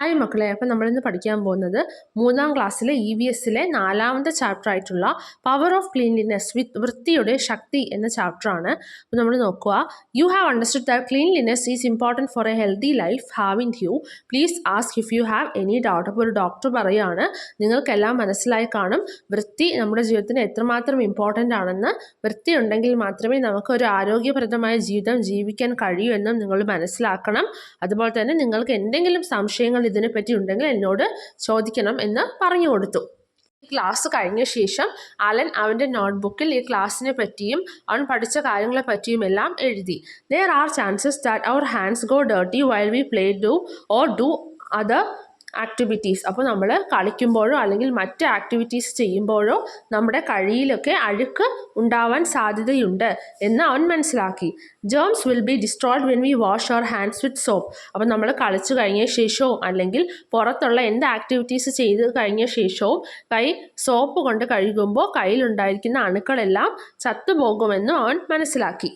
Hi മക്കളെ, അപ്പം നമ്മളിന്ന് പഠിക്കാൻ പോകുന്നത് 3ാം ക്ലാസ്സിലെ EVSലെ 4ാമത്തെ ചാപ്റ്റർ ആയിട്ടുള്ള പവർ ഓഫ് ക്ലീൻലിനെസ് വൃത്തിയുടെ ശക്തി എന്ന ചാപ്റ്ററാണ്. അപ്പോൾ നമ്മൾ നോക്കുക. You have understood that cleanliness is important for A healthy life. ഹാവിൻ you please ask if you have any doubt. അപ്പോൾ ഒരു ഡോക്ടർ പറയുകയാണ്, നിങ്ങൾക്കെല്ലാം മനസ്സിലായി കാണും വൃത്തി നമ്മുടെ ജീവിതത്തിന് എത്രമാത്രം ഇമ്പോർട്ടൻ്റ് ആണെന്ന്. വൃത്തി ഉണ്ടെങ്കിൽ മാത്രമേ നമുക്ക് ഒരു ആരോഗ്യപ്രദമായ ജീവിതം ജീവിക്കാൻ കഴിയൂ എന്നും നിങ്ങൾ മനസ്സിലാക്കണം. അതുപോലെ തന്നെ നിങ്ങൾക്ക് എന്തെങ്കിലും സംശയങ്ങൾ ഇതിനെപ്പറ്റി ഉണ്ടെങ്കിൽ എന്നോട് ചോദിക്കണം എന്ന് പറഞ്ഞു കൊടുത്തു. ക്ലാസ് കഴിഞ്ഞ ശേഷം അലൻ അവൻ്റെ നോട്ട്ബുക്കിൽ ഈ ക്ലാസ്സിനെ പറ്റിയും അവൻ പഠിച്ച കാര്യങ്ങളെ പറ്റിയും എല്ലാം എഴുതി. There are chances that our hands go dirty while we play or do other activities. അപ്പോൾ നമ്മൾ കളിക്കുമ്പോഴോ അല്ലെങ്കിൽ മറ്റ് ആക്ടിവിറ്റീസ് ചെയ്യുമ്പോഴോ നമ്മുടെ കൈയിലൊക്കെ അഴുക്ക് ഉണ്ടാവാൻ സാധ്യതയുണ്ട് എന്ന് അവൻ മനസ്സിലാക്കി. Germs will be destroyed when we wash our hands with soap. അപ്പോൾ നമ്മൾ കളിച്ചു കഴിഞ്ഞ ശേഷവും അല്ലെങ്കിൽ പുറത്തുള്ള എന്ത് ആക്ടിവിറ്റീസ് ചെയ്ത് കഴിഞ്ഞ ശേഷവും കൈ സോപ്പ് കൊണ്ട് കഴുകുമ്പോൾ കയ്യിലുണ്ടായിരിക്കുന്ന അണുക്കളെല്ലാം ചത്തുപോകുമെന്നും അവൻ മനസ്സിലാക്കി.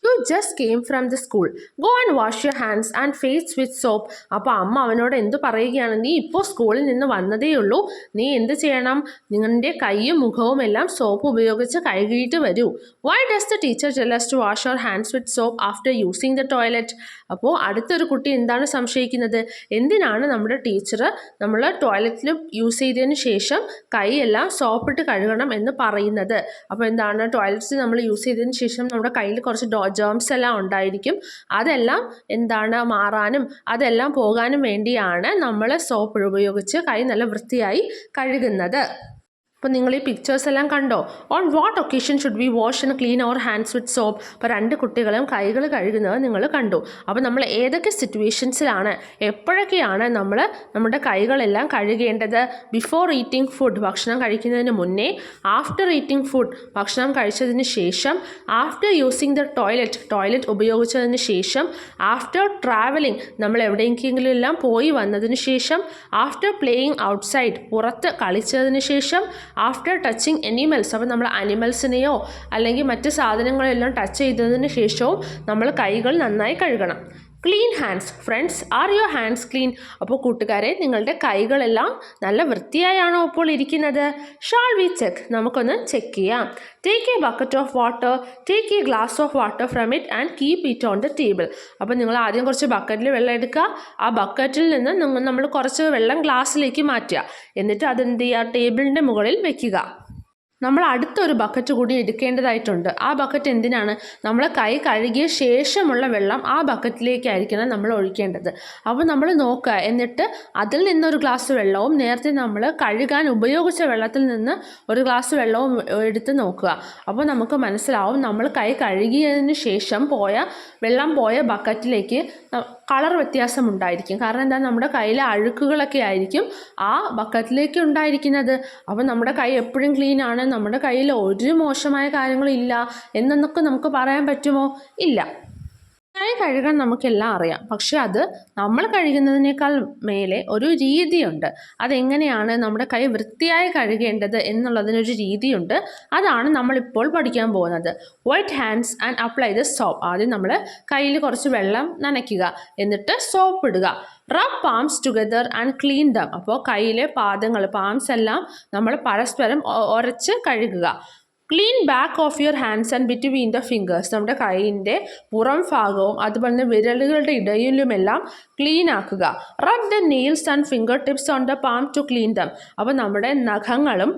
You just came from the school. Go and wash your hands and face with soap. അപ്പോൾ അമ്മ അവനോട് എന്ത് പറയുകയാണ്, നീ ഇപ്പോൾ സ്കൂളിൽ നിന്ന് വന്നതേ ഉള്ളൂ, നീ എന്ത് ചെയ്യണം, നിങ്ങളുടെ കൈയും മുഖവും എല്ലാം സോപ്പ് ഉപയോഗിച്ച് കഴുകിയിട്ട് വരൂ. Why does the teacher tell us to wash our hands with soap after using the toilet? അപ്പോൾ അടുത്തൊരു കുട്ടി എന്താണ് സംശയിക്കുന്നത്, എന്തിനാണ് നമ്മുടെ ടീച്ചർ നമ്മൾ ടോയ്ലറ്റിൽ യൂസ് ചെയ്തതിന് ശേഷം കൈയെല്ലാം സോപ്പിട്ട് കഴുകണം എന്ന് പറയുന്നത്. അപ്പോൾ എന്താണ്, ടോയ്ലറ്റ്സ് നമ്മൾ യൂസ് ചെയ്തതിന് ശേഷം നമ്മുടെ കയ്യിൽ കുറച്ച് ജേംസ് എല്ലാം ഉണ്ടായിരിക്കും. അതെല്ലാം എന്താണ് മാറാനും അതെല്ലാം പോകാനും വേണ്ടിയാണ് നമ്മൾ സോപ്പ് ഉപയോഗിച്ച് കൈ നല്ല വൃത്തിയായി കഴുകുന്നത്. അപ്പോൾ നിങ്ങൾ ഈ പിക്ചേഴ്സ് എല്ലാം കണ്ടോ? On what occasion should we wash and clean our hands with soap. അപ്പോൾ രണ്ട് കുട്ടികളും കൈകൾ കഴുകുന്നത് നിങ്ങൾ കണ്ടു. അപ്പോൾ നമ്മൾ ഏതൊക്കെ സിറ്റുവേഷൻസിലാണ്, എപ്പോഴൊക്കെയാണ് നമ്മൾ നമ്മുടെ കൈകളെല്ലാം കഴുകേണ്ടത്? ബിഫോർ ഈറ്റിംഗ് ഫുഡ്, ഭക്ഷണം കഴിക്കുന്നതിന് മുന്നേ. ആഫ്റ്റർ ഈറ്റിംഗ് ഫുഡ്, ഭക്ഷണം കഴിച്ചതിന് ശേഷം. ആഫ്റ്റർ യൂസിങ് ദ ടോയ്ലറ്റ് ഉപയോഗിച്ചതിന് ശേഷം. ആഫ്റ്റർ ട്രാവലിംഗ്, നമ്മൾ എവിടെയെങ്കിലും എല്ലാം പോയി വന്നതിന് ശേഷം. ആഫ്റ്റർ പ്ലേയിങ് ഔട്ട്സൈഡ്, പുറത്ത് കളിച്ചതിന് ശേഷം. ആഫ്റ്റർ ടച്ചിങ് അനിമൽസ്, അപ്പോൾ നമ്മൾ അനിമൽസിനെയോ അല്ലെങ്കിൽ മറ്റ് സാധനങ്ങളെല്ലാം ടച്ച് ചെയ്തതിന് ശേഷവും നമ്മൾ കൈകൾ നന്നായി കഴുകണം. Clean hands. Friends, are your hands clean? അപ്പോൾ കൂട്ടുകാരെ, നിങ്ങളുടെ കൈകളെല്ലാം നല്ല വൃത്തിയായാണോ ഇപ്പോൾ ഇരിക്കുന്നത്? Shall we check? നമുക്കൊന്ന് ചെക്ക് ചെയ്യാം. Take A bucket of water, take A glass of water from it and keep it on the table. അപ്പോൾ നിങ്ങൾ ആദ്യം കുറച്ച് ബക്കറ്റിൽ വെള്ളം എടുക്കുക. ആ ബക്കറ്റിൽ നിന്ന് നമ്മൾ കുറച്ച് വെള്ളം ഗ്ലാസ്സിലേക്ക് മാറ്റുക. എന്നിട്ട് അതെന്ത് ചെയ്യുക, ടേബിളിൻ്റെ മുകളിൽ വെക്കുക. നമ്മൾ അടുത്തൊരു ബക്കറ്റ് കൂടി എടുക്കേണ്ടതായിട്ടുണ്ട്. ആ ബക്കറ്റ് എന്തിനാണ്? നമ്മൾ കൈ കഴുകിയ ശേഷമുള്ള വെള്ളം ആ ബക്കറ്റിലേക്കായിരിക്കണം നമ്മൾ ഒഴിക്കേണ്ടത്. അപ്പോൾ നമ്മൾ നോക്കുക, എന്നിട്ട് അതിൽ നിന്നൊരു ഗ്ലാസ് വെള്ളവും നേരത്തെ നമ്മൾ കഴുകാൻ ഉപയോഗിച്ച വെള്ളത്തിൽ നിന്ന് ഒരു ഗ്ലാസ് വെള്ളവും എടുത്ത് നോക്കുക. അപ്പോൾ നമുക്ക് മനസ്സിലാവും നമ്മൾ കൈ കഴുകിയതിന് ശേഷം വെള്ളം പോയ ബക്കറ്റിലേക്ക് കളർ വ്യത്യാസം ഉണ്ടായിരിക്കും. കാരണം എന്താ, നമ്മുടെ കയ്യിലെ അഴുക്കുകളൊക്കെ ആയിരിക്കും ആ ബക്കറ്റിലേക്ക് ഉണ്ടായിരിക്കുന്നത്. അപ്പോൾ നമ്മുടെ കൈ എപ്പോഴും ക്ലീൻ ആണ്, നമ്മുടെ കയ്യിൽ ഒരു മോശമായ കാര്യങ്ങളില്ല എന്നൊക്കെ നമുക്ക് പറയാൻ പറ്റുമോ? ഇല്ല. കൈ കഴുകാൻ നമുക്കെല്ലാം അറിയാം, പക്ഷെ അത് നമ്മൾ കഴുകുന്നതിനേക്കാൾ മേലെ ഒരു രീതിയുണ്ട്. അതെങ്ങനെയാണ് നമ്മുടെ കൈ വൃത്തിയായി കഴുകേണ്ടത് എന്നുള്ളതിനൊരു രീതിയുണ്ട്. അതാണ് നമ്മളിപ്പോൾ പഠിക്കാൻ പോകുന്നത്. Wet hands and apply the soap. ആദ്യം നമ്മൾ കയ്യിൽ കുറച്ച് വെള്ളം നനയ്ക്കുക, എന്നിട്ട് സോപ്പ് ഇടുക. Rub palms together and clean them. അപ്പോൾ കയ്യിലെ പാംസ് എല്ലാം നമ്മൾ പരസ്പരം ഉരച്ച് കഴുകുക. Clean back of your hands and between the fingers. നമ്മുടെ കൈയിൻ്റെ പുറം ഭാഗവും അതുപോലെ തന്നെ വിരലുകളുടെ ഇടയിലുമെല്ലാം ക്ലീൻ ആക്കുക. Rub the nails and finger tips on the palm to clean them. അപ്പോൾ നമ്മുടെ നഖങ്ങളും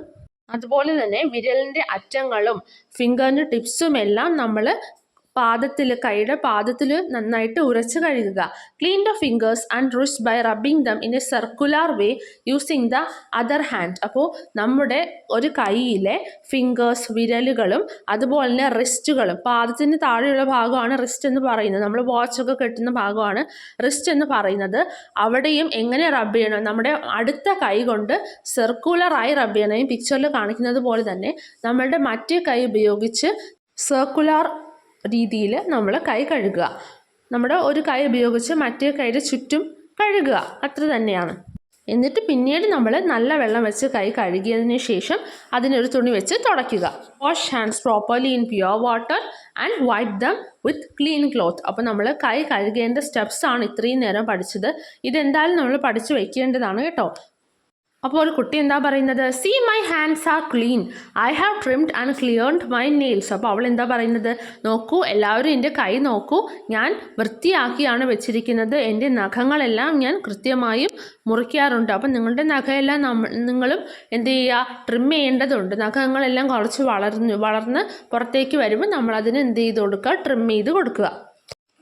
അതുപോലെ തന്നെ വിരലിൻ്റെ അറ്റങ്ങളും ഫിംഗറിൻ്റെ ടിപ്സുമെല്ലാം നമ്മൾ കൈയുടെ പാദത്തിൽ നന്നായിട്ട് ഉരച്ച് കഴുകുക. Clean the fingers and wrist by rubbing them in a circular way using the other hand. അപ്പോൾ നമ്മുടെ ഒരു കൈയിലെ ഫിംഗേഴ്സ്, വിരലുകളും അതുപോലെ തന്നെ റിസ്റ്റുകളും, പാദത്തിന് താഴെയുള്ള ഭാഗമാണ് റിസ്റ്റ് എന്ന് പറയുന്നത്. നമ്മൾ വാച്ചൊക്കെ കെട്ടുന്ന ഭാഗമാണ് റിസ്റ്റ് എന്ന് പറയുന്നത്. അവിടെയും എങ്ങനെ റബ്ബ് ചെയ്യണം? നമ്മുടെ അടുത്ത കൈ കൊണ്ട് സർക്കുലറായി റബ്ബ് ചെയ്യണം. ഈ പിക്ചറിൽ കാണിക്കുന്നത് പോലെ തന്നെ നമ്മളുടെ മറ്റേ കൈ ഉപയോഗിച്ച് സർക്കുലർ രീതിയിൽ നമ്മൾ കൈ കഴുകുക. നമ്മുടെ ഒരു കൈ ഉപയോഗിച്ച് മറ്റേ കൈയുടെ ചുറ്റും കഴുകുക, അത്ര തന്നെയാണ്. എന്നിട്ട് പിന്നീട് നമ്മൾ നല്ല വെള്ളം വെച്ച് കൈ കഴുകിയതിന് ശേഷം അതിനൊരു തുണി വെച്ച് തുടയ്ക്കുക. Wash hands properly in pure water and wipe them with clean cloth. അപ്പോൾ നമ്മൾ കൈ കഴുകേണ്ട സ്റ്റെപ്സ് ആണ് ഇത്രയും നേരം പഠിച്ചത്. ഇതെന്തായാലും നമ്മൾ പഠിച്ചു വയ്ക്കേണ്ടതാണ് കേട്ടോ. അപ്പോൾ ഒരു കുട്ടി എന്താ പറയുന്നത്? See my hands are clean, I have trimmed and cleared my nails. അപ്പോൾ അവൾ എന്താ പറയുന്നത്? നോക്കൂ, എല്ലാവരും എൻ്റെ കൈ നോക്കൂ, ഞാൻ വൃത്തിയാക്കിയാണ് വെച്ചിരിക്കുന്നത്, എൻ്റെ നഖങ്ങളെല്ലാം ഞാൻ കൃത്യമായും മുറിക്കാറുണ്ട്. അപ്പം നിങ്ങളുടെ നഖമെല്ലാം നിങ്ങളും എന്ത് ചെയ്യുക? ട്രിം ചെയ്യേണ്ടതുണ്ട്. നഖങ്ങളെല്ലാം കുറച്ച് വളർന്ന് പുറത്തേക്ക് വരുമ്പോൾ നമ്മളതിന് എന്ത് ചെയ്ത് കൊടുക്കുക? ട്രിം ചെയ്ത് കൊടുക്കുക.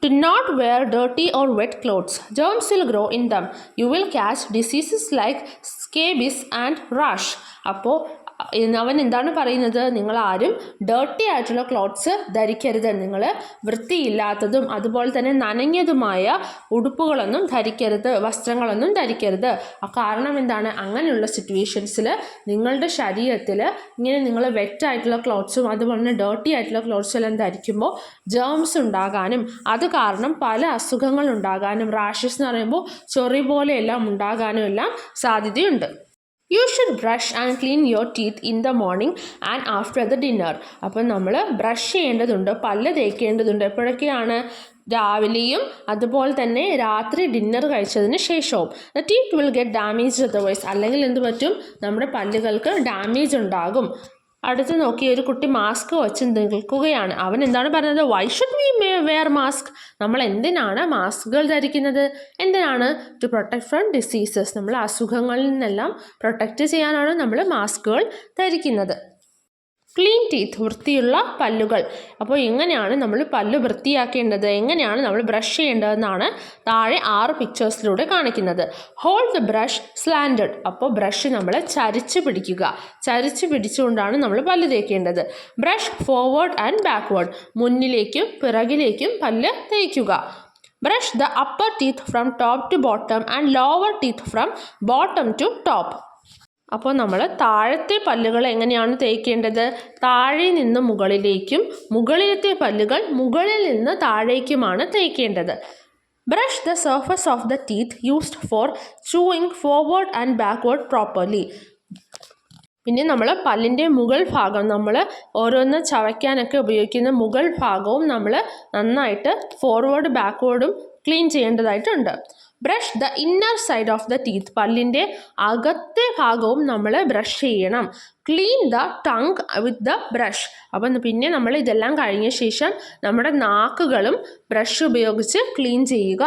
Do not wear dirty or wet clothes. Germs will grow in them. You will catch diseases like scabies and rash. അപ്പോൾ അവൻ എന്താണ് പറയുന്നത്? നിങ്ങൾ ആരും ഡേർട്ടി ആയിട്ടുള്ള ക്ലോത്ത്സ് ധരിക്കരുത്. നിങ്ങൾ വൃത്തിയില്ലാത്തതും അതുപോലെ തന്നെ നനഞ്ഞതുമായ ഉടുപ്പുകളൊന്നും ധരിക്കരുത്, വസ്ത്രങ്ങളൊന്നും ധരിക്കരുത്. കാരണം എന്താണ്? അങ്ങനെയുള്ള സിറ്റുവേഷൻസിൽ നിങ്ങളുടെ ശരീരത്തിൽ ഇങ്ങനെ നിങ്ങൾ വെറ്റായിട്ടുള്ള ക്ലോത്ത്സും അതുപോലെ തന്നെ ഡേർട്ടി ആയിട്ടുള്ള ക്ലോത്ത്സും എല്ലാം ധരിക്കുമ്പോൾ ജേംസ് ഉണ്ടാകാനും അത് കാരണം പല അസുഖങ്ങൾ ഉണ്ടാകാനും, റാഷസ് എന്ന് പറയുമ്പോൾ ചൊറി പോലെയെല്ലാം ഉണ്ടാകാനും എല്ലാം സാധ്യതയുണ്ട്. You should brush and clean your teeth in the morning and after the dinner. അപ്പം നമ്മൾ ബ്രഷ് ചെയ്യേണ്ടതുണ്ട്, പല്ല് തേക്കേണ്ടതുണ്ട്. എപ്പോഴൊക്കെയാണ്? രാവിലെയും അതുപോലെ തന്നെ രാത്രി ഡിന്നർ കഴിച്ചതിന് ശേഷവും. The teeth will get damage otherwise. അല്ലെങ്കിൽ എന്ത് പറ്റും? നമ്മുടെ പല്ലുകൾക്ക് ഡാമേജ് ഉണ്ടാകും. അടുത്ത് നോക്കി, ഒരു കുട്ടി മാസ്ക് വെച്ച് നിൽക്കുകയാണ്. അവൻ എന്താണ് പറയുന്നത്? Why should we wear mask? നമ്മൾ എന്തിനാണ് മാസ്കുകൾ ധരിക്കുന്നത്? എന്തിനാണ്? To protect from diseases. നമ്മൾ അസുഖങ്ങളിൽ നിന്നെല്ലാം പ്രൊട്ടക്റ്റ് ചെയ്യാനാണ് നമ്മൾ മാസ്കുകൾ ധരിക്കുന്നത്. ക്ലീൻ ടീത്ത്, വൃത്തിയുള്ള പല്ലുകൾ. അപ്പോൾ എങ്ങനെയാണ് നമ്മൾ പല്ല് വൃത്തിയാക്കേണ്ടത്, എങ്ങനെയാണ് നമ്മൾ ബ്രഷ് ചെയ്യേണ്ടതെന്നാണ് താഴെ 6 പിക്ചേഴ്സിലൂടെ കാണിക്കുന്നത്. Hold the brush slanted. അപ്പോൾ ബ്രഷ് നമ്മൾ ചരിച്ച് പിടിക്കുക. ചരിച്ച് പിടിച്ചുകൊണ്ടാണ് നമ്മൾ പല്ല് തേക്കേണ്ടത്. Brush forward and backward. മുന്നിലേക്കും പിറകിലേക്കും പല്ല് തേക്കുക. Brush the upper teeth from top to bottom and lower teeth from bottom to top. അപ്പോൾ നമ്മൾ താഴത്തെ പല്ലുകൾ എങ്ങനെയാണ് തേക്കേണ്ടത്? താഴെ നിന്ന് മുകളിലേക്കും മുകളിലത്തെ പല്ലുകൾ മുകളിൽ നിന്ന് താഴേക്കുമാണ് തേക്കേണ്ടത്. Brush the surface of the teeth used for chewing forward and backward properly. പിന്നെ നമ്മൾ പല്ലിൻ്റെ മുകൾ ഭാഗം, നമ്മൾ ഓരോന്ന് ചവയ്ക്കാനൊക്കെ ഉപയോഗിക്കുന്ന മുകൾ ഭാഗവും നമ്മൾ നന്നായിട്ട് ഫോർവേഡ് ബാക്ക്വേർഡും ക്ലീൻ ചെയ്യേണ്ടതായിട്ടുണ്ട്. Brush the inner side of the teeth. പല്ലിൻ്റെ അകത്തെ ഭാഗവും നമ്മൾ ബ്രഷ് ചെയ്യണം. Clean the tongue with the brush. അപ്പം പിന്നെ നമ്മൾ ഇതെല്ലാം കഴിഞ്ഞ ശേഷം നമ്മുടെ നാക്കുകളും ബ്രഷ് ഉപയോഗിച്ച് ക്ലീൻ ചെയ്യുക.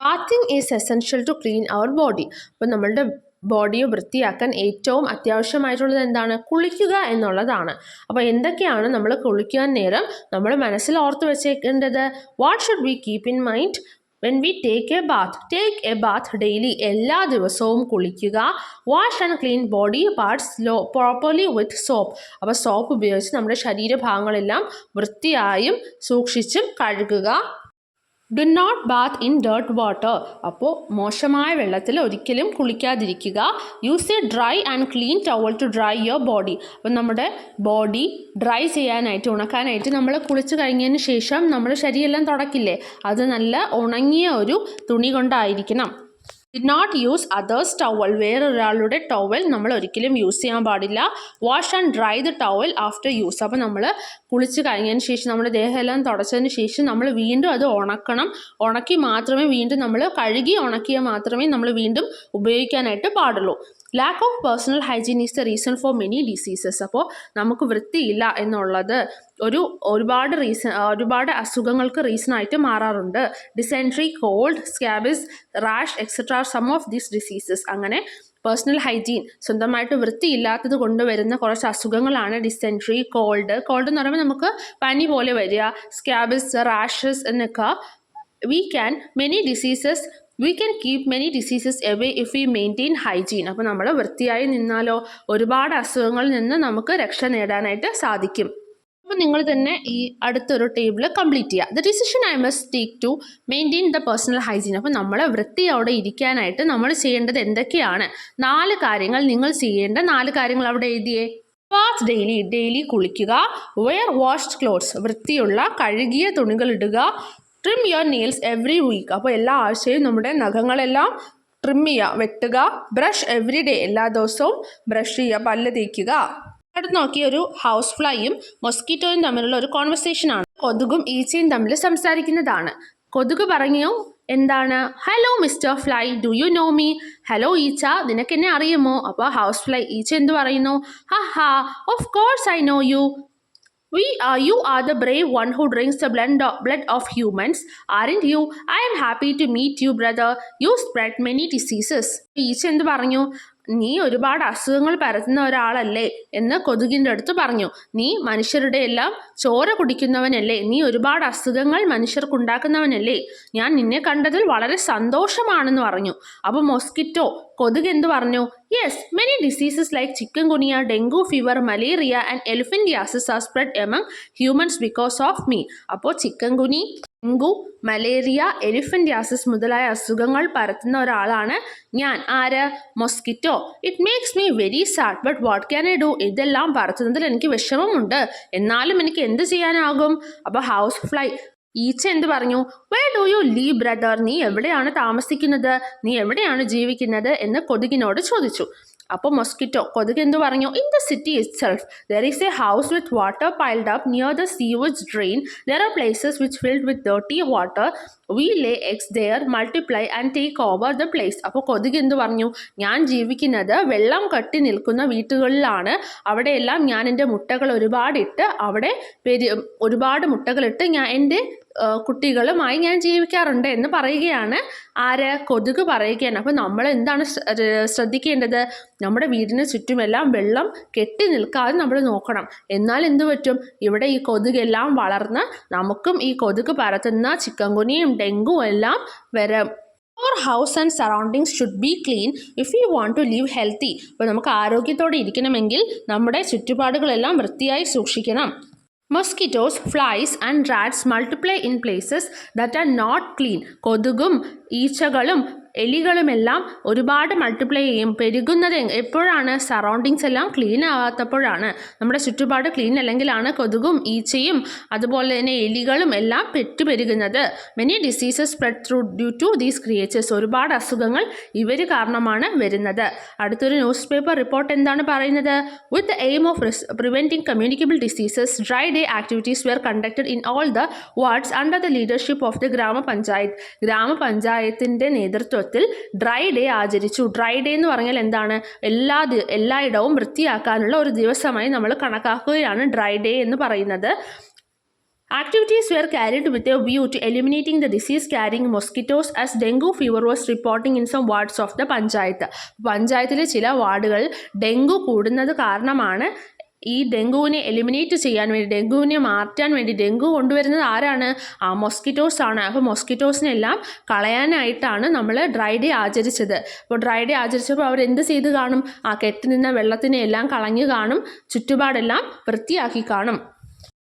Bathing is essential to clean our body. അപ്പം നമ്മളുടെ ബോഡിയെ വൃത്തിയാക്കാൻ ഏറ്റവും അത്യാവശ്യമായിട്ടുള്ളത് എന്താണ്? കുളിക്കുക എന്നുള്ളതാണ്. അപ്പോൾ എന്തൊക്കെയാണ് നമ്മൾ കുളിക്കാൻ നേരം നമ്മൾ മനസ്സിൽ ഓർത്ത് വെച്ചേക്കേണ്ടത്? What should we keep in mind when we take a bath daily. എല്ലാ ദിവസവും കുളിക്കുക. Wash and clean body parts properly with soap. അപ്പോൾ സോപ്പ് ഉപയോഗിച്ച് നമ്മുടെ ശരീരഭാഗങ്ങളെല്ലാം വൃത്തിയായും സൂക്ഷിച്ചും കഴുകുക. Do not bath in dirt water. അപ്പോൾ മോശമായ വെള്ളത്തിൽ ഒരിക്കലും കുളിക്കാതിരിക്കുക. Use a dry and clean towel to dry your body. അപ്പം നമ്മുടെ ബോഡി ഡ്രൈ ചെയ്യാനായിട്ട്, ഉണക്കാനായിട്ട് നമ്മൾ കുളിച്ച് കഴിഞ്ഞതിന് ശേഷം നമ്മൾ ശരീരമെല്ലാം തുടക്കില്ലേ, അത് നല്ല ഉണങ്ങിയ ഒരു തുണി കൊണ്ടായിരിക്കണം. Did not use others towel. വേറൊരാളുടെ ടവൽ നമ്മൾ ഒരിക്കലും യൂസ് ചെയ്യാൻ പാടില്ല. Wash and dry the towel after use. അപ്പോൾ നമ്മൾ കുളിച്ച് കഴിഞ്ഞതിന് ശേഷം നമ്മുടെ ദേഹമെല്ലാം തുടച്ചതിന് ശേഷം നമ്മൾ വീണ്ടും അത് ഉണക്കണം. ഉണക്കി മാത്രമേ വീണ്ടും നമ്മൾ കഴുകി ഉണക്കിയാൽ മാത്രമേ നമ്മൾ വീണ്ടും ഉപയോഗിക്കാനായിട്ട് പാടുള്ളൂ. Lack of personal hygiene is the reason for many diseases. അപ്പോൾ നമുക്ക് വൃത്തിയില്ല എന്നുള്ളത് ഒരുപാട് അസുഖങ്ങൾക്ക് റീസണായിട്ട് മാറാറുണ്ട്. Dysentery, cold, scabies, rash etcetera are some of these diseases. അങ്ങനെ പേഴ്സണൽ ഹൈജീൻ, സ്വന്തമായിട്ട് വൃത്തിയില്ലാത്തത് കൊണ്ടുവരുന്ന കുറച്ച് അസുഖങ്ങളാണ് ഡിസെൻട്രി, കോൾഡ് എന്ന് പറയുമ്പോൾ നമുക്ക് പനി പോലെ വരിക, സ്കാബിസ്, റാഷസ് എന്നൊക്കെ. We can keep many diseases away if we maintain hygiene. അപ്പോൾ നമ്മൾ വൃത്തിയായി നിന്നാലോ ഒരുപാട് അസുഖങ്ങളിൽ നിന്ന് നമുക്ക് രക്ഷ നേടാനായിട്ട് സാധിക്കും. അപ്പോൾ നിങ്ങൾ തന്നെ ഈ അടുത്തൊരു ടേബിൾ കംപ്ലീറ്റ് ചെയ്യുക. The decision I must take to maintain the personal hygiene. അപ്പോൾ നമ്മൾ വൃത്തിയോടെ ഇരിക്കാനായിട്ട് നമ്മൾ ചെയ്യേണ്ടത് എന്തൊക്കെയാണ്? 4 കാര്യങ്ങൾ. നിങ്ങൾ ചെയ്യേണ്ട 4 കാര്യങ്ങൾ അവിടെ എഴുതിയേ. ബാത്ത് ഡെയിലി കുളിക്കുക. വെയർ വാഷ്ഡ് ക്ലോത്ത്സ്, വൃത്തിയുള്ള കഴുകിയ തുണികൾ ഇടുക. Trim your nails every week. അപ്പോൾ എല്ലാ ആഴ്ചയും നമ്മുടെ നഖങ്ങളെല്ലാം ട്രിം ചെയ്യുക, വെട്ടുക. ബ്രഷ് എവറി ഡേ, എല്ലാ ദിവസവും ബ്രഷ് ചെയ്യുക, പല്ല് തേക്കുക. അടുത്ത് നോക്കിയ ഒരു ഹൗസ് ഫ്ലൈയും മൊസ്കിറ്റോയും തമ്മിലുള്ള ഒരു കോൺവെർസേഷനാണ്. കൊതുകും ഈച്ചയും തമ്മിൽ സംസാരിക്കുന്നതാണ്. കൊതുക് പറഞ്ഞു എന്താണ്, hello mister fly, do you know me? Hello ഈച്ച, നിനക്ക് എന്നെ അറിയുമോ? അപ്പോൾ ഹൗസ് ഫ്ലൈ ഈച്ച എന്ത് പറയുന്നു? Ha of course I know you. You are the brave one who drinks the blood of humans, aren't you? I am happy to meet you, brother. You spread many diseases. ഈച്ച എന്ത് പറഞ്ഞു? നീ ഒരുപാട് അസുഖങ്ങൾ പരത്തുന്ന ഒരാളല്ലേ എന്ന് കൊതുകിൻ്റെ അടുത്ത് പറഞ്ഞു. നീ മനുഷ്യരുടെ എല്ലാം ചോര കുടിക്കുന്നവനല്ലേ, നീ ഒരുപാട് അസുഖങ്ങൾ മനുഷ്യർക്കുണ്ടാക്കുന്നവനല്ലേ, ഞാൻ നിന്നെ കണ്ടതിൽ വളരെ സന്തോഷമാണെന്ന് പറഞ്ഞു. അപ്പോൾ മൊസ്കിറ്റോ കൊതുക് എന്ത് പറഞ്ഞു? Yes, many diseases like chikungunya, dengue fever, malaria and elephantiasis are spread among humans because of me. അപ്പോൾ chikungunya, dengue, malaria, elephantiasis മുതലായ അസുഖങ്ങൾ പരത്തുന്ന ഒരാളാണ് ഞാൻ. ആര്? Mosquito. It makes me very sad but what can I do. ഇതെല്ലാം പരത്തുന്നതിൽ എനിക്ക് വിഷമമുണ്ട്, എന്നാലും എനിക്ക് എന്ത് ചെയ്യാനാകും? അപ്പോൾ ഹൗസ് ഫ്ലൈ ഈച്ച എന്ത് പറഞ്ഞു? Where do you live brother, നീ എവിടെയാണ് താമസിക്കുന്നത്, നീ എവിടെയാണ് ജീവിക്കുന്നത് എന്ന് കൊതുകിനോട് ചോദിച്ചു. അപ്പോൾ മൊസ്കിറ്റോ കൊതുക് എന്ത് പറഞ്ഞു? In the city itself there is a house with water piled up near the sewage drain. There are places which filled with dirty water. We lay eggs there, multiply and take over the place. അപ്പോൾ കൊതുക് എന്ത് പറഞ്ഞു? ഞാൻ ജീവിക്കുന്നത് വെള്ളം കെട്ടി നിൽക്കുന്ന വീട്ടുകളിലാണ്. അവിടെയെല്ലാം ഞാൻ എൻ്റെ മുട്ടകൾ ഒരുപാടിട്ട് അവിടെ ഒരുപാട് മുട്ടകളിട്ട് ഞാൻ എൻ്റെ കുട്ടികളുമായി ഞാൻ ജീവിക്കാറുണ്ട് എന്ന് പറയുകയാണ്. ആര്? കൊതുക് പറയുകയാണ്. അപ്പോൾ നമ്മൾ എന്താണ് ശ്രദ്ധിക്കേണ്ടത്? നമ്മുടെ വീടിന് ചുറ്റുമെല്ലാം വെള്ളം കെട്ടി നിൽക്കാതെ നമ്മൾ നോക്കണം. എന്നാൽ എന്ത് പറ്റും? ഇവിടെ ഈ കൊതുകെല്ലാം വളർന്ന് നമുക്കും ഈ കൊതുക് പരത്തുന്ന ചിക്കൻ ഗുനിയും ഡെങ്കും എല്ലാം വരും. Our house and surroundings should be clean if we want to live healthy. അപ്പോൾ നമുക്ക് ആരോഗ്യത്തോടെ ഇരിക്കണമെങ്കിൽ നമ്മുടെ ചുറ്റുപാടുകളെല്ലാം വൃത്തിയായി സൂക്ഷിക്കണം. Mosquitoes, flies and rats multiply in places that are not clean. കൊതുകും ഈച്ചകളും എലികളുമെല്ലാം ഒരുപാട് മൾട്ടിപ്ലൈ ചെയ്യും, പെരുകുന്നത് എപ്പോഴാണ്? സറൗണ്ടിങ്സ് എല്ലാം ക്ലീൻ ആവാത്തപ്പോഴാണ്. നമ്മുടെ ചുറ്റുപാട് ക്ലീൻ അല്ലെങ്കിലാണ് കൊതുകും ഈച്ചയും അതുപോലെ തന്നെ എലികളും എല്ലാം പെരുകുന്നത്. Many diseases spread through due to these creatures. ഒരുപാട് അസുഖങ്ങൾ ഇവർ കാരണമാണ് വരുന്നത്. അടുത്തൊരു ന്യൂസ് പേപ്പർ റിപ്പോർട്ട് എന്താണ് പറയുന്നത്? With the aim of preventing communicable diseases, dry day activities were conducted in all the wards under the leadership of the grama panchayat. ഗ്രാമപഞ്ചായത്തിൻ്റെ നേതൃത്വത്തിൽ ഡ്രൈ ഡേ ആചരിച്ചു. ഡ്രൈ ഡേ എന്ന് പറഞ്ഞാൽ എന്താണ്? എല്ലായിടവും വൃത്തിയാക്കാനുള്ള ഒരു ദിവസമായി നമ്മൾ കണക്കാക്കുകയാണ് ഡ്രൈ ഡേ എന്ന് പറയുന്നത്. Activities were carried with a view to eliminating the disease-carrying mosquitoes as dengue fever was reporting in some wards of the panchayat. പഞ്ചായത്തിലെ ചില വാർഡുകൾ ഡെങ്കു കൂടുന്നത് കാരണമാണ് ഈ ഡെങ്കുവിനെ എലിമിനേറ്റ് ചെയ്യാൻ വേണ്ടി, ഡെങ്കുവിനെ മാറ്റാൻ വേണ്ടി, ഡെങ്കു കൊണ്ടുവരുന്നത് ആരാണ്? മൊസ്കിറ്റോസ് ആണ്. അപ്പോൾ മൊസ്കിറ്റോസിനെല്ലാം കളയാനായിട്ടാണ് നമ്മൾ ഡ്രൈ ഡേ ആചരിച്ചത്. അപ്പോൾ ഡ്രൈ ഡേ ആചരിച്ചപ്പോൾ അവരെന്ത് ചെയ്ത് കാണും? കെട്ടി നിന്ന വെള്ളത്തിനെ എല്ലാം കളഞ്ഞു കാണും, ചുറ്റുപാടെല്ലാം വൃത്തിയാക്കി കാണും.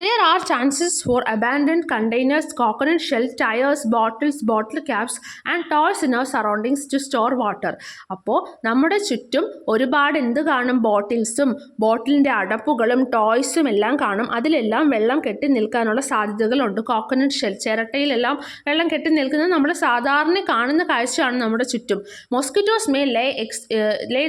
There are chances for abandoned containers, coconut shell, tires, bottles, bottle caps and toys in our surroundings to store water. അപ്പോൾ നമ്മുടെ ചുറ്റും ഒരുപാട് എന്ത് കാണും? ബോട്ടിൽസും ബോട്ടിലിൻ്റെ അടപ്പുകളും ടോയ്സും എല്ലാം കാണും. അതിലെല്ലാം വെള്ളം കെട്ടി നിൽക്കാനുള്ള സാധ്യതകളുണ്ട്. കോക്കനട്ട് ഷെൽ, ചിരട്ടയിലെല്ലാം വെള്ളം കെട്ടി നിൽക്കുന്നത് നമ്മൾ സാധാരണ കാണുന്ന കാഴ്ചയാണ് നമ്മുടെ ചുറ്റും. Mosquitoes may lay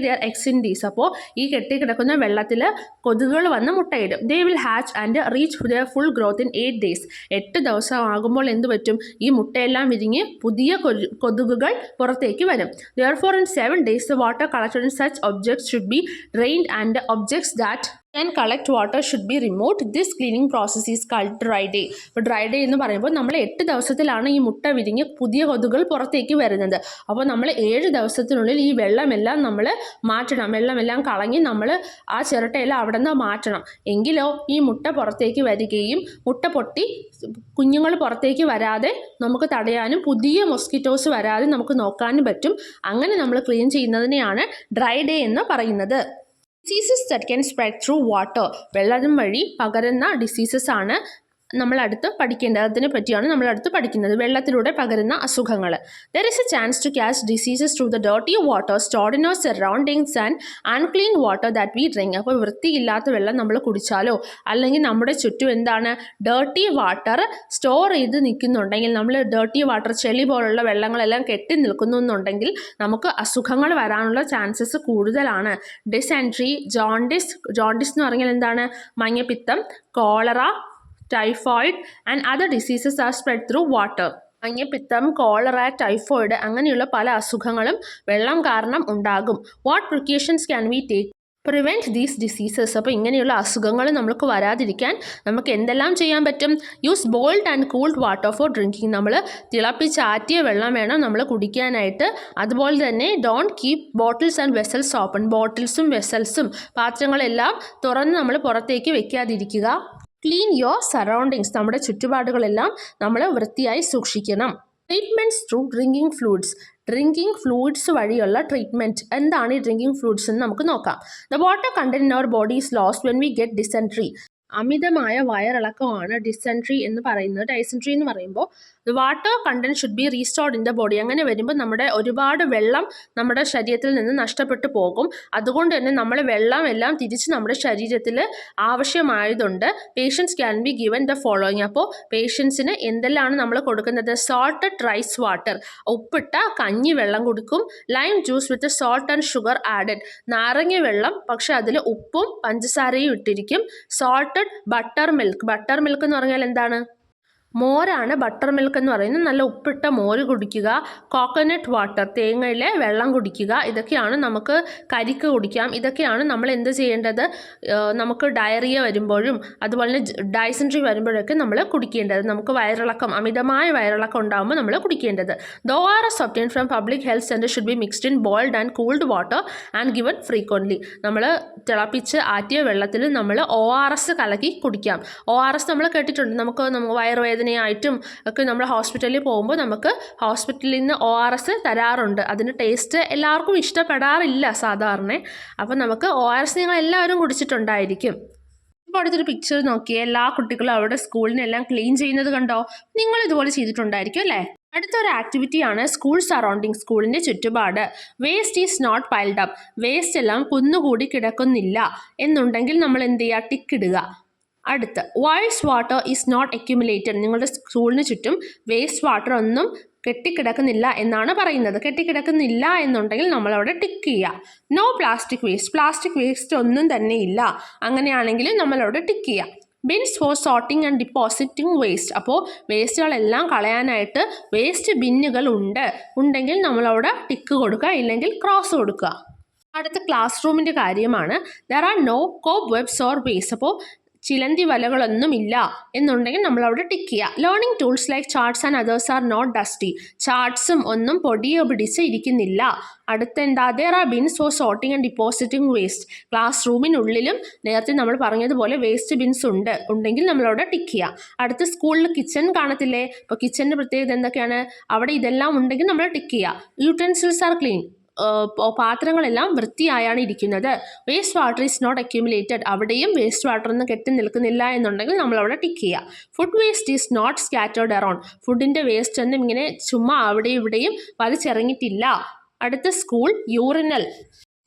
their eggs in these. അപ്പോൾ ഈ കെട്ടിക്കിടക്കുന്ന വെള്ളത്തിൽ കൊതുകുകൾ വന്ന് മുട്ടയിടും. They will hatch and reach their full growth in 8 days. 8 ദിവസമാകുമ്പോൾ എന്ത് പറ്റും? ഈ മുട്ടയെല്ലാം വിരിഞ്ഞ് പുതിയ കൊതുകുകൾ പുറത്തേക്ക് വരും. Therefore in 7 days the water collected in such objects should be drained and the objects that can collect water should be removed. This cleaning process is called dry day. അപ്പോൾ ഡ്രൈ ഡേ എന്ന് പറയുമ്പോൾ നമ്മൾ 8 ദിവസത്തിലാണ് ഈ മുട്ട വിരിഞ്ഞ് പുതിയ കൊതുകുകൾ പുറത്തേക്ക് വരുന്നത്. അപ്പോൾ നമ്മൾ 7 ദിവസത്തിനുള്ളിൽ ഈ വെള്ളമെല്ലാം നമ്മൾ മാറ്റണം. വെള്ളമെല്ലാം കളഞ്ഞ് നമ്മൾ ആ ചിരട്ടയെല്ലാം അവിടെ നിന്ന് മാറ്റണം. എങ്കിലോ ഈ മുട്ട പുറത്തേക്ക് വരികയും മുട്ട പൊട്ടി കുഞ്ഞുങ്ങൾ പുറത്തേക്ക് വരാതെ നമുക്ക് തടയാനും പുതിയ മൊസ്കിറ്റോസ് വരാതെ നമുക്ക് നോക്കാനും പറ്റും. അങ്ങനെ നമ്മൾ ക്ലീൻ ചെയ്യുന്നതിനെയാണ് ഡ്രൈ ഡേ എന്ന് പറയുന്നത്. Diseases that can spread through water. വെള്ളം വഴി പകരുന്ന ഡിസീസസ് ആണ് നമ്മൾ അടുത്ത് പഠിക്കേണ്ടത്. അതിനെ പറ്റിയാണ് നമ്മൾ അടുത്ത് പഠിക്കുന്നത്. വെള്ളത്തിലൂടെ പകരുന്ന അസുഖങ്ങൾ. There is a chance to catch diseases through the dirty water stored in our surroundings and unclean water that we drink. അപ്പോൾ വൃത്തിയില്ലാത്ത വെള്ളം നമ്മൾ കുടിച്ചാലോ അല്ലെങ്കിൽ നമ്മുടെ ചുറ്റും എന്താണ് ഡേർട്ടി വാട്ടർ സ്റ്റോർ ചെയ്ത് നിൽക്കുന്നുണ്ടെങ്കിൽ, നമ്മൾ ഡേർട്ടി വാട്ടർ ചെളി പോലുള്ള വെള്ളങ്ങളെല്ലാം കെട്ടി നിൽക്കുന്നു എന്നുണ്ടെങ്കിൽ നമുക്ക് അസുഖങ്ങൾ വരാനുള്ള ചാൻസസ് കൂടുതലാണ്. ഡിസെൻട്രി, ജോണ്ടിസ് എന്ന് പറഞ്ഞാൽ എന്താണ്, മഞ്ഞപ്പിത്തം, cholera, typhoid and other diseases are spread through water. മഞ്ഞപ്പിത്തം, കോളറ, ടൈഫോയിഡ് അങ്ങനെയുള്ള പല അസുഖങ്ങളും വെള്ളം കാരണം ഉണ്ടാകും. What precautions can we take prevent these diseases? അപ്പോൾ ഇങ്ങനെയുള്ള അസുഖങ്ങൾ നമുക്ക് വരാതിരിക്കാൻ നമുക്ക് എന്തെല്ലാം ചെയ്യാൻ പറ്റും? Use boiled and cooled water for drinking. നമ്മൾ തിളപ്പിച്ചാറ്റിയ വെള്ളം വേണം നമ്മൾ കുടിക്കാനായിട്ട്. അതുപോലെ തന്നെ don't keep bottles and vessels open. ബോട്ടിൽസും വെസൽസും പാത്രങ്ങളെല്ലാം തുറന്ന് നമ്മൾ പുറത്തേക്ക് വെക്കാതിരിക്കുക. Clean your surroundings. നമ്മുടെ ചുറ്റുപാടുകളെല്ലാം നമ്മൾ വൃത്തിയായി സൂക്ഷിക്കണം. Treatments through drinking fluids. Drinking fluids വഴിയുള്ള ട്രീറ്റ്മെൻറ്റ്. എന്താണ് ഈ ഡ്രിങ്കിങ് ഫ്ലൂയിഡ്സ് എന്ന് നമുക്ക് നോക്കാം. The water content in our body is lost when we get dysentery. അമിതമായ വയറിളക്കമാണ് ഡിസെൻട്രി എന്ന് പറയുന്നത്. ഡൈസെൻട്രി എന്ന് പറയുമ്പോൾ the water content should be restored in the body. അങ്ങനെ വരുമ്പോൾ നമ്മുടെ ഒരുപാട് വെള്ളം നമ്മുടെ ശരീരത്തിൽ നിന്ന് നഷ്ടപ്പെട്ടു പോകും. അതുകൊണ്ട് തന്നെ നമ്മൾ വെള്ളം എല്ലാം തിരിച്ച് നമ്മുടെ ശരീരത്തിൽ ആവശ്യമായതുണ്ട്. Patients can be given the following. അപ്പോൾ പേഷ്യൻസിന് എന്തെല്ലാം നമ്മൾ കൊടുക്കുന്നത്? സോൾട്ടഡ് റൈസ് വാട്ടർ, ഉപ്പിട്ട കഞ്ഞി വെള്ളം കൊടുക്കും. Lime juice with salt and sugar added. നാരങ്ങ വെള്ളം പക്ഷെ അതിൽ ഉപ്പും പഞ്ചസാരയും ഇട്ടിരിക്കും. സോൾട്ടഡ് ബട്ടർ മിൽക്ക് എന്ന് പറഞ്ഞാൽ എന്താണ്? മോരാണ് ബട്ടർ മിൽക്ക് എന്ന് പറയുന്നത്. നല്ല ഉപ്പിട്ട മോര് കുടിക്കുക. കോക്കനട്ട് വാട്ടർ, തേങ്ങയിലെ വെള്ളം കുടിക്കുക. ഇതൊക്കെയാണ് നമുക്ക് കരിക്ക് കുടിക്കാം. ഇതൊക്കെയാണ് നമ്മൾ എന്ത് ചെയ്യേണ്ടത്? നമുക്ക് ഡയറിയ വരുമ്പോഴും അതുപോലെ ഡൈസെൻട്രി വരുമ്പോഴൊക്കെ നമ്മൾ കുടിക്കേണ്ടത്. നമുക്ക് അമിതമായ വയറിളക്കം ഉണ്ടാകുമ്പോൾ നമ്മൾ കുടിക്കേണ്ടത്. The ORS obtained from public health center should be mixed in boiled and cooled water and given frequently. നമ്മൾ തിളപ്പിച്ച് ആറ്റിയ വെള്ളത്തിൽ നമ്മൾ ORS കലക്കി കുടിക്കാം. ORS നമ്മൾ കേട്ടിട്ടുണ്ട്. നമുക്ക് വയറുവേദനയായിട്ടും ഒക്കെ നമ്മൾ ഹോസ്പിറ്റലിൽ പോകുമ്പോൾ നമുക്ക് ഹോസ്പിറ്റലിൽ നിന്ന് ORS തരാറുണ്ട്. അതിൻ്റെ ടേസ്റ്റ് എല്ലാവർക്കും ഇഷ്ടപ്പെടാറില്ല സാധാരണ. അപ്പം നമുക്ക് ORS നിങ്ങൾ എല്ലാവരും കുടിച്ചിട്ടുണ്ടായിരിക്കും. ഇപ്പോൾ അടുത്തൊരു പിക്ചർ നോക്കിയേ. എല്ലാ കുട്ടികളും അവരുടെ സ്കൂളിനെല്ലാം ക്ലീൻ ചെയ്യുന്നത് കണ്ടോ? നിങ്ങൾ ഇതുപോലെ ചെയ്തിട്ടുണ്ടായിരിക്കും അല്ലേ? അടുത്തൊരു ആക്ടിവിറ്റിയാണ് സ്കൂൾ സറൗണ്ടിങ്. സ്കൂളിൻ്റെ ചുറ്റുപാട്. Waste is not piled up. Waste എല്ലാം കുന്നുകൂടി കിടക്കുന്നില്ല എന്നുണ്ടെങ്കിൽ നമ്മൾ എന്ത് ചെയ്യുക? ടിക്ക് ഇടുക. അടുത്ത് waste water is not accumulated. നിങ്ങളുടെ സ്കൂളിന് ചുറ്റും വേസ്റ്റ് വാട്ടർ ഒന്നും കെട്ടിക്കിടക്കുന്നില്ല എന്നാണ് പറയുന്നത്. കെട്ടിക്കിടക്കുന്നില്ല എന്നുണ്ടെങ്കിൽ നമ്മളവിടെ ടിക്ക് ചെയ്യുക. നോ പ്ലാസ്റ്റിക് വേസ്റ്റ് ഒന്നും തന്നെ ഇല്ല. അങ്ങനെയാണെങ്കിൽ നമ്മളവിടെ ടിക്ക് ചെയ്യുക. Bins for sorting and depositing waste. അപ്പോൾ വേസ്റ്റുകളെല്ലാം കളയാനായിട്ട് വേസ്റ്റ് ബിന്നുകൾ ഉണ്ടെങ്കിൽ നമ്മളവിടെ ടിക്ക് കൊടുക്കുക, ഇല്ലെങ്കിൽ ക്രോസ് കൊടുക്കുക. അടുത്ത ക്ലാസ് റൂമിൻ്റെ കാര്യമാണ്. There are no cobwebs or waste. അപ്പോൾ ചിലന്തി വലകളൊന്നും ഇല്ല എന്നുണ്ടെങ്കിൽ നമ്മളവിടെ ടിക്ക് ചെയ്യുക. Learning tools like charts and others are not dusty. ചാർട്ട്സും ഒന്നും പൊടിയോ പിടിച്ച് ഇരിക്കുന്നില്ല. അടുത്തെന്താ? There are bins for sorting and depositing waste. ക്ലാസ് റൂമിനുള്ളിലും നേരത്തെ നമ്മൾ പറഞ്ഞതുപോലെ വേസ്റ്റ് ബിൻസ് ഉണ്ടെങ്കിൽ നമ്മളവിടെ ടിക്ക് ചെയ്യുക. അടുത്ത് സ്കൂളിൽ കിച്ചൺ കാണത്തില്ലേ? അപ്പോൾ കിച്ചണിൻ്റെ പ്രത്യേകത എന്തൊക്കെയാണ്? അവിടെ ഇതെല്ലാം ഉണ്ടെങ്കിൽ നമ്മൾ ടിക്ക് ചെയ്യുക. Utensils are clean. പാത്രങ്ങളെല്ലാം വൃത്തിയായാണ് ഇരിക്കുന്നത്. Waste water is not accumulated. അവിടെയും വേസ്റ്റ് വാട്ടർ ഒന്നും കെട്ടി നിൽക്കുന്നില്ല എന്നുണ്ടെങ്കിൽ നമ്മളവിടെ ടിക്ക് ചെയ്യുക. Food waste is not scattered around. ഫുഡിൻ്റെ വേസ്റ്റ് ഒന്നും ഇങ്ങനെ ചുമ്മാ അവിടെയും ഇവിടെയും വലിച്ചെറിഞ്ഞിട്ടില്ല. അടുത്ത സ്കൂൾ യൂറിനൽ.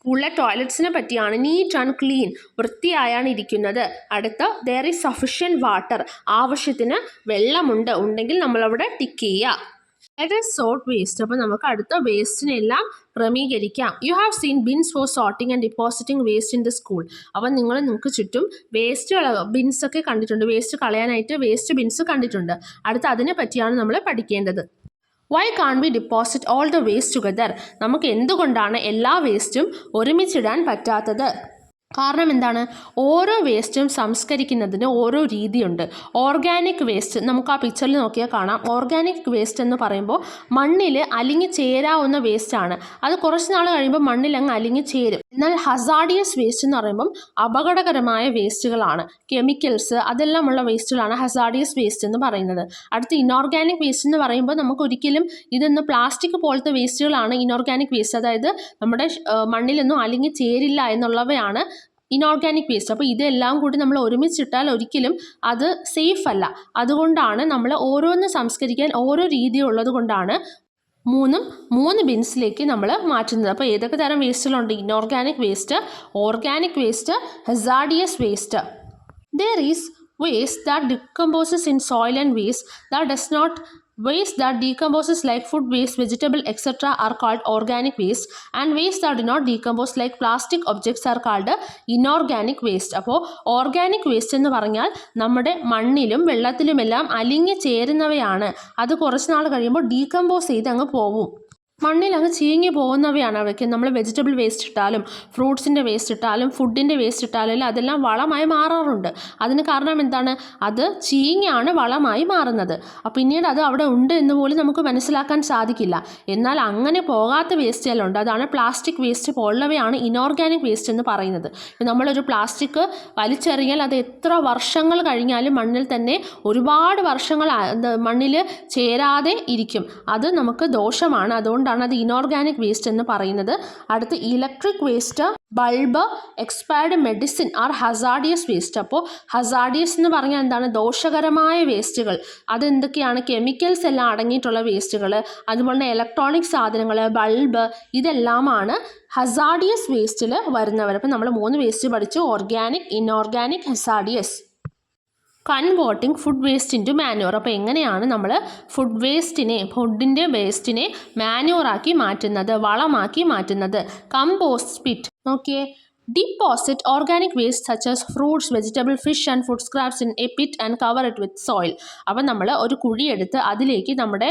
സ്കൂളിലെ ടോയ്ലറ്റ്സിനെ പറ്റിയാണ്. നീറ്റ് ആൻഡ് ക്ലീൻ, വൃത്തിയായാണ് ഇരിക്കുന്നത്. അടുത്ത ദർ ഈസ് സഫിഷ്യൻറ്റ് വാട്ടർ. ആവശ്യത്തിന് വെള്ളമുണ്ട് ഉണ്ടെങ്കിൽ നമ്മളവിടെ ടിക്ക് ചെയ്യുക. Sort waste. അപ്പോൾ നമുക്ക് അടുത്ത വേസ്റ്റിനെല്ലാം ക്രമീകരിക്കാം. You have seen bins for sorting and depositing waste in the school. അപ്പോൾ നിങ്ങൾക്ക് ചുറ്റും ബിൻസൊക്കെ കണ്ടിട്ടുണ്ട്. വേസ്റ്റ് കളയാനായിട്ട് വേസ്റ്റ് ബിൻസ് കണ്ടിട്ടുണ്ട്. അടുത്ത അതിനെ പറ്റിയാണ് നമ്മൾ പഠിക്കേണ്ടത്. Why can't we deposit all the waste together? നമുക്ക് എന്തുകൊണ്ടാണ് എല്ലാ വേസ്റ്റും ഒരുമിച്ചിടാൻ പറ്റാത്തത്? കാരണം എന്താണ്? ഓരോ വേസ്റ്റും സംസ്കരിക്കുന്നതിന് ഓരോ രീതിയുണ്ട്. ഓർഗാനിക് വേസ്റ്റ് നമുക്ക് ആ പിക്ചറിൽ നോക്കിയാൽ കാണാം. ഓർഗാനിക് വേസ്റ്റ് എന്ന് പറയുമ്പോൾ മണ്ണിൽ അലിഞ്ഞു ചേരാവുന്ന വേസ്റ്റാണ്. അത് കുറച്ച് നാൾ കഴിയുമ്പോൾ മണ്ണിൽ അങ്ങ് അലിഞ്ഞു ചേരും. എന്നാൽ ഹസാഡിയസ് വേസ്റ്റ് എന്ന് പറയുമ്പം അപകടകരമായ വേസ്റ്റുകളാണ്. കെമിക്കൽസ് അതെല്ലാം ഉള്ള വേസ്റ്റുകളാണ് ഹസാഡിയസ് വേസ്റ്റ് എന്ന് പറയുന്നത്. അടുത്ത് ഇനോർഗാനിക് വേസ്റ്റ് എന്ന് പറയുമ്പോൾ നമുക്കൊരിക്കലും ഇതൊന്ന് പ്ലാസ്റ്റിക് പോലത്തെ വേസ്റ്റുകളാണ് ഇനോർഗാനിക് വേസ്റ്റ്. അതായത് നമ്മുടെ മണ്ണിലൊന്നും അലിഞ്ഞു ചേരില്ല എന്നുള്ളവയാണ് ഇനോർഗാനിക് വേസ്റ്റ്. അപ്പോൾ ഇതെല്ലാം കൂടി നമ്മൾ ഒരുമിച്ചിട്ടാൽ ഒരിക്കലും അത് സേഫ് അല്ല. അതുകൊണ്ടാണ് നമ്മൾ ഓരോന്ന് സംസ്കരിക്കാൻ ഓരോ രീതി ഉള്ളത് കൊണ്ടാണ് മൂന്ന് ബിൻസിലേക്ക് നമ്മൾ മാറ്റുന്നത്. അപ്പോൾ ഏതൊക്കെ തരം വേസ്റ്റുകളുണ്ട്? Inorganic waste, organic waste, hazardous waste. There is waste that decomposes in soil and waste that decomposes like food waste, vegetable etc. are called organic waste, and waste that do not decompose like plastic objects are called inorganic waste. അപ്പോൾ organic waste എന്ന് പറഞ്ഞാൽ നമ്മുടെ മണ്ണിലും വെള്ളത്തിലുമെല്ലാം അലിഞ്ഞു ചേരുന്നവയാണ്. അത് കുറച്ച് നാൾ കഴിയുമ്പോൾ ഡീകമ്പോസ് ചെയ്ത് അങ്ങ് പോവും, മണ്ണിൽ അങ്ങ് ചീഞ്ഞ് പോകുന്നവയാണ് അവയ്ക്ക്. നമ്മൾ വെജിറ്റബിൾ വേസ്റ്റ് ഇട്ടാലും ഫ്രൂട്ട്സിൻ്റെ വേസ്റ്റ് ഇട്ടാലും ഫുഡിൻ്റെ വേസ്റ്റ് ഇട്ടാലും അതെല്ലാം വളമായി മാറാറുണ്ട്. അതിന് കാരണം എന്താണ്? അത് ചീഞ്ഞാണ് വളമായി മാറുന്നത്. പിന്നീട് അത് അവിടെ ഉണ്ട് എന്ന് പോലും നമുക്ക് മനസ്സിലാക്കാൻ സാധിക്കില്ല. എന്നാൽ അങ്ങനെ പോകാത്ത വേസ്റ്റുകളുണ്ട്. അതാണ് പ്ലാസ്റ്റിക് വേസ്റ്റ് പോലുള്ളവയാണ് ഇനോർഗാനിക് വേസ്റ്റ് എന്ന് പറയുന്നത്. നമ്മളൊരു പ്ലാസ്റ്റിക് വലിച്ചെറിഞ്ഞാൽ അത് എത്ര വർഷങ്ങൾ കഴിഞ്ഞാലും മണ്ണിൽ തന്നെ ഒരുപാട് വർഷങ്ങൾ മണ്ണിൽ ചേരാതെ ഇരിക്കും. അത് നമുക്ക് ദോഷമാണ്. അതുകൊണ്ടാണ് അത് ഇനോർഗാനിക് വേസ്റ്റ് എന്ന് പറയുന്നത്. അടുത്ത് electric waste, bulb, expired medicine are hazardous waste. അപ്പോൾ ഹസാർഡിയസ് എന്ന് പറഞ്ഞാൽ എന്താണ്? ദോഷകരമായ വേസ്റ്റുകൾ. അതെന്തൊക്കെയാണ്? കെമിക്കൽസ് എല്ലാം അടങ്ങിയിട്ടുള്ള വേസ്റ്റുകൾ, അതുപോലെ തന്നെ ഇലക്ട്രോണിക് സാധനങ്ങൾ, ബൾബ്, ഇതെല്ലാമാണ് ഹസാർഡിയസ് വേസ്റ്റിൽ വരുന്നവർ. അപ്പോൾ നമ്മൾ 3 വേസ്റ്റ് പഠിച്ചു: organic, inorganic, hazardous. Converting food waste into manure. അപ്പോൾ എങ്ങനെയാണ് നമ്മൾ ഫുഡിൻ്റെ വേസ്റ്റിനെ മാന്യൂറാക്കി മാറ്റുന്നത്, വളമാക്കി മാറ്റുന്നത്? Compost pit. നോക്കിയേ, deposit organic waste such as fruits, vegetable, fish and food scraps in a pit and cover it with soil. അപ്പോൾ നമ്മൾ ഒരു കുഴിയെടുത്ത് അതിലേക്ക് നമ്മുടെ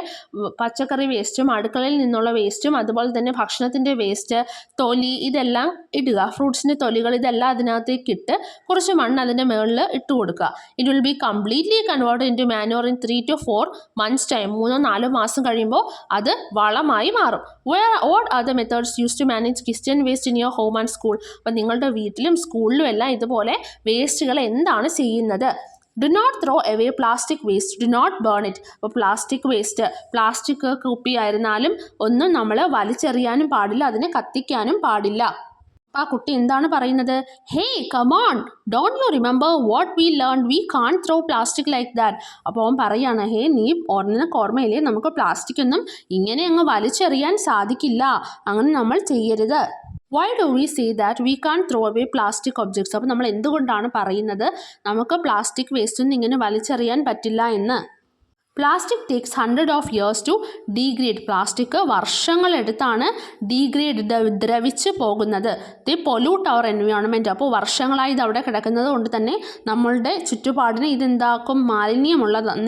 പച്ചക്കറി വേസ്റ്റും അടുക്കളയിൽ നിന്നുള്ള വേസ്റ്റും അതുപോലെ തന്നെ ഭക്ഷണത്തിൻ്റെ വേസ്റ്റ്, തൊലി, ഇതെല്ലാം ഇടുക. ഫ്രൂട്ട്സിൻ്റെ തൊലികൾ ഇതെല്ലാം അതിനകത്തേക്ക് ഇട്ട് കുറച്ച് മണ്ണ് അതിൻ്റെ മുകളിൽ ഇട്ട് കൊടുക്കുക. It will be completely converted into manure in 3 to 4 months time. 3-4 മാസം കഴിയുമ്പോൾ അത് വളമായി മാറും. What are the methods used to manage kitchen waste in your home and school? അപ്പോൾ നിങ്ങളുടെ വീട്ടിലും സ്കൂളിലും എല്ലാം ഇതുപോലെ വേസ്റ്റുകൾ എന്താണ് ചെയ്യുന്നത്? Do not throw away plastic waste, do not burn it. അപ്പോൾ പ്ലാസ്റ്റിക് വേസ്റ്റ്, പ്ലാസ്റ്റിക് കുപ്പി ആയിരുന്നാലും ഒന്നും നമ്മൾ വലിച്ചെറിയാനും പാടില്ല, അതിനെ കത്തിക്കാനും പാടില്ല. ആ കുട്ടി എന്താണ് പറയുന്നത്? Hey come on, don't you remember what we learn, we can't throw plastic like that. അപ്പോൾ അവൻ പറയാണ്, ഹേ നീ നിനക്ക് ഓർമ്മയില്ലേ, നമുക്ക് പ്ലാസ്റ്റിക് ഒന്നും ഇങ്ങനെ അങ്ങ് വലിച്ചെറിയാൻ സാധിക്കില്ല, അങ്ങനെ നമ്മൾ ചെയ്യരുത്. Why do we say that we can't throw away plastic objects? അപ്പോൾ നമ്മൾ എന്തുകൊണ്ടാണ് പറയുന്നത് നമുക്ക് പ്ലാസ്റ്റിക് വേസ്റ്റ് ഒന്നും ഇങ്ങനെ വലിച്ചെറിയാൻ പറ്റില്ല എന്ന്? Plastic takes 100 of years to degrade. Plastic വർഷങ്ങളെടുത്താണ് ദ്രവിച്ച് പോകുന്നത്. They pollute our environment. അപ്പോൾ വർഷങ്ങളായി ഇത് അവിടെ കിടക്കുന്നത് കൊണ്ട് തന്നെ നമ്മളുടെ ചുറ്റുപാടിനെ ഇതെന്താക്കും?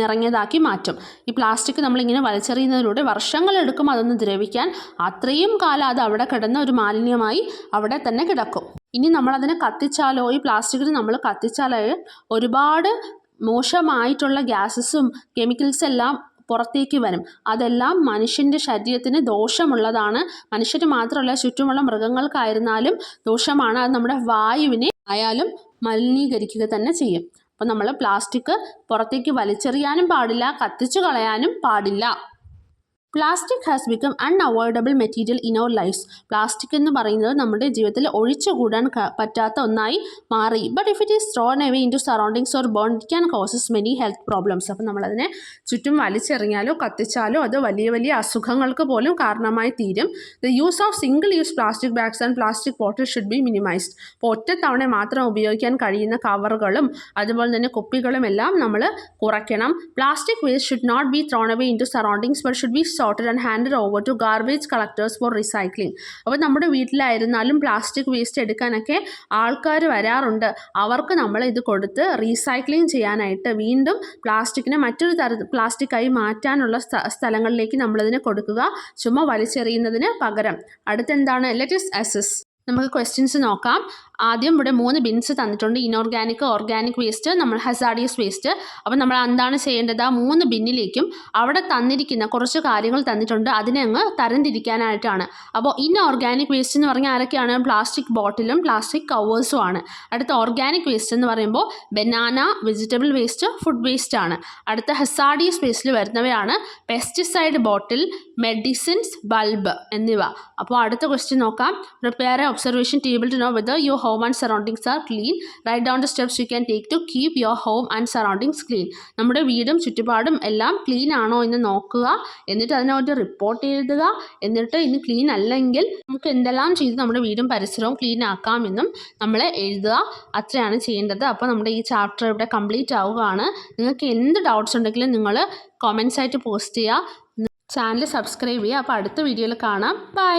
നിറഞ്ഞതാക്കി മാറ്റും. ഈ പ്ലാസ്റ്റിക് നമ്മളിങ്ങനെ വലിച്ചെറിയുന്നതിലൂടെ വർഷങ്ങളെടുക്കും അതൊന്ന് ദ്രവിക്കാൻ. അത്രയും കാലം അത് അവിടെ കിടന്ന ഒരു മാലിന്യമായി അവിടെ തന്നെ കിടക്കും. ഇനി നമ്മളതിനെ കത്തിച്ചാലോ, ഈ പ്ലാസ്റ്റിക്കിന് നമ്മൾ കത്തിച്ചാലോ ഒരുപാട് മോശമായിട്ടുള്ള ഗ്യാസസും കെമിക്കൽസ് എല്ലാം പുറത്തേക്ക് വരും. അതെല്ലാം മനുഷ്യൻ്റെ ശരീരത്തിന് ദോഷമുള്ളതാണ്. മനുഷ്യന് മാത്രമല്ല, ചുറ്റുമുള്ള മൃഗങ്ങൾക്കായിരുന്നാലും ദോഷമാണ്. അത് നമ്മുടെ വായുവിനെ ആയാലും മലിനീകരിക്കുക തന്നെ ചെയ്യും. അപ്പോൾ നമ്മൾ പ്ലാസ്റ്റിക് പുറത്തേക്ക് വലിച്ചെറിയാനും പാടില്ല, കത്തിച്ചു കളയാനും പാടില്ല. Plastic has become unavoidable material in our lifes. Plastic എന്ന് പറയുന്നത് നമ്മുടെ ജീവിതത്തിൽ ഒഴിച്ചുകൂടാൻ പറ്റാത്ത ഒന്നായി മാറി. But if it is thrown away into surroundings or burn it can causes many health problems. അപ്പോൾ നമ്മളതിനെ ചുറ്റും വലിച്ചെറിഞ്ഞാലോ കത്തിച്ചാലോ അത് വലിയ വലിയ അസുഖങ്ങൾക്ക് പോലും കാരണമായി തീരും. The use of single use plastic bags and plastic bottle should be minimised. അപ്പോൾ ഒറ്റത്തവണ മാത്രം ഉപയോഗിക്കാൻ കഴിയുന്ന കവറുകളും അതുപോലെ തന്നെ കുപ്പികളും എല്ലാം നമ്മൾ കുറയ്ക്കണം. Plastic waste should not be thrown away into surroundings but should be sorted and handed over to garbage collectors for recycling. അപ്പോൾ നമ്മുടെ വീട്ടിലായിരുന്നാലും പ്ലാസ്റ്റിക് വേസ്റ്റ് എടുക്കാനൊക്കെ ആൾക്കാർ വരാറുണ്ട്. അവർക്ക് നമ്മൾ ഇത് കൊടുത്ത് റീസൈക്ലിംഗ് ചെയ്യാനായിട്ട് വീണ്ടും പ്ലാസ്റ്റിക്കിനെ മറ്റൊരു പ്ലാസ്റ്റിക്കായി മാറ്റാനുള്ള സ്ഥലങ്ങളിലേക്ക് നമ്മളിതിനെ കൊടുക്കുക, ചുമ്മാ വലിച്ചെറിയുന്നതിന് പകരം. അടുത്തെന്താണ്? Let us assess. നമുക്ക് ക്വസ്റ്റ്യൻസ് നോക്കാം. ആദ്യം ഇവിടെ 3 ബിൻസ് തന്നിട്ടുണ്ട്: ഇനോർഗാനിക്, ഓർഗാനിക് വേസ്റ്റ്, നമ്മൾ ഹസാർഡിയസ് വേസ്റ്റ്. അപ്പോൾ നമ്മൾ എന്താണ് ചെയ്യേണ്ടത്? ആ 3 ബിന്നിലേക്കും അവിടെ തന്നിരിക്കുന്ന കുറച്ച് കാര്യങ്ങൾ തന്നിട്ടുണ്ട്, അതിനെ അങ്ങ് തരംതിരിക്കാനായിട്ടാണ്. അപ്പോൾ ഇൻഓർഗാനിക് വേസ്റ്റ് എന്ന് പറഞ്ഞാൽ ആരൊക്കെയാണ്? പ്ലാസ്റ്റിക് ബോട്ടിലും പ്ലാസ്റ്റിക് കവേഴ്സും ആണ്. അടുത്ത ഓർഗാനിക് വേസ്റ്റ് എന്ന് പറയുമ്പോൾ banana, vegetable waste, food waste ആണ്. അടുത്ത ഹസാർഡിയസ് വേസ്റ്റിൽ വരുന്നവയാണ് പെസ്റ്റിസൈഡ് ബോട്ടിൽ, മെഡിസിൻസ്, ബൾബ് എന്നിവ. അപ്പോൾ അടുത്ത ക്വസ്റ്റ്യൻ നോക്കാം. Prepare A observation table to know whether your home and surroundings are clean. Write down the steps you can take to keep your home and surroundings clean. നമ്മുടെ വീടും ചുറ്റുപാടും എല്ലാം clean ആണോ എന്ന് നോക്കുക, എന്നിട്ട് അതിനൊരു റിപ്പോർട്ട് എഴുതുക. എന്നിട്ട് ഇന്ന് ക്ലീൻ അല്ലെങ്കിൽ നമുക്ക് എന്തെല്ലാം ചെയ്ത് നമ്മുടെ വീടും പരിസരവും ക്ലീൻ ആക്കാമെന്നും നമ്മൾ എഴുതുക. അത്രയാണ് ചെയ്യേണ്ടത്. അപ്പോൾ നമ്മുടെ ഈ ചാപ്റ്റർ ഇവിടെ കംപ്ലീറ്റ് ആവുകയാണ്. നിങ്ങൾക്ക് എന്ത് ഡൗട്ട്സ് ഉണ്ടെങ്കിലും നിങ്ങൾ കമൻസ് ആയിട്ട് പോസ്റ്റ് ചെയ്യുക. ചാനൽ സബ്സ്ക്രൈബ് ചെയ്യുക. അപ്പോൾ അടുത്ത വീഡിയോയിൽ കാണാം. ബൈ.